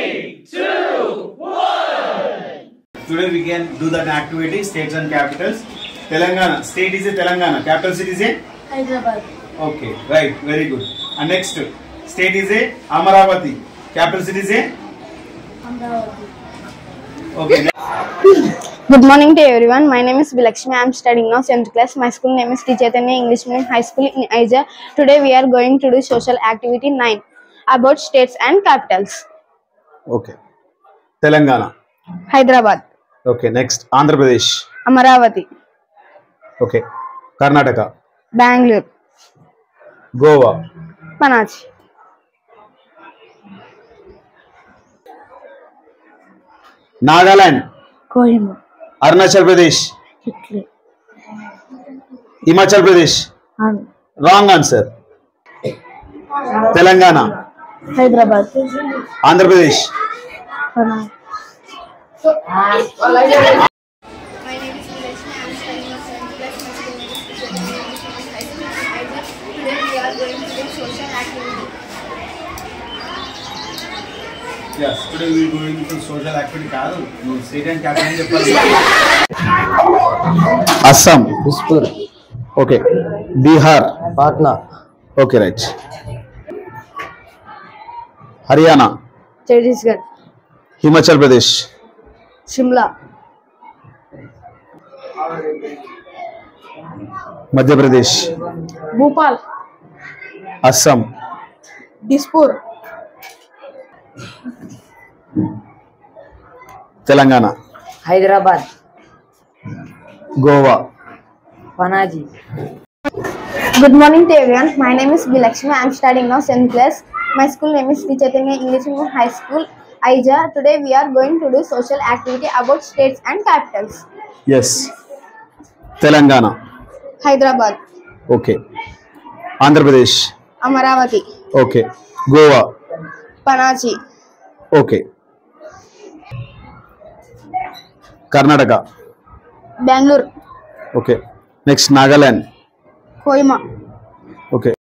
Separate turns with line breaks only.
3, 2, 1. Today we can do that activity, states and capitals. Telangana. State is a Telangana. Capital city is a
Hyderabad.
Okay, right. Very good. And next, state is a Amaravati. Capital city is a
Amravati.
Okay.
Good morning to everyone. My name is Vilakshmi. I am studying now 7th class. My school name is Sri Chaitanya English Medium High School in Aija. Today we are going to do social activity 9 about states and capitals.
Okay. Telangana.
Hyderabad.
Okay. Next, Andhra Pradesh.
Amaravati.
Okay. Karnataka.
Bangalore.
Goa.
Panaji.
Nagaland.
Kohima.
Arunachal Pradesh.
Hitler.
Himachal Pradesh. Wrong answer. Telangana.
Hyderabad.
Andhra Pradesh.
Panaji.
My name is Vilakshmi. I am studying now 7th class. My school name is Sri Chaitanya English Medium High School in Aija. Today we are going to do social activity.
Yes, today we are going to social activity. Kaadu, you state and capital చెప్పాలి. Assam.
Dispur.
Okay. Bihar.
Patna.
Okay, right. Haryana.
Chhattisgarh.
Himachal Pradesh.
Shimla.
Madhya Pradesh.
Bhopal.
Assam.
Dispur.
Telangana.
Hyderabad.
Goa.
Panaji.
Good morning to everyone. My name is Vilakshmi. I am studying now 7th class. My school name is Sri Chaitanya English Medium High School, Aija. Today we are going to do social activity about states and capitals.
Yes. Telangana.
Hyderabad.
Okay. Andhra Pradesh.
Amaravati.
Okay. Goa.
Panaji.
Okay. Karnataka.
Bangalore.
Okay. Next, Nagaland.
Kohima.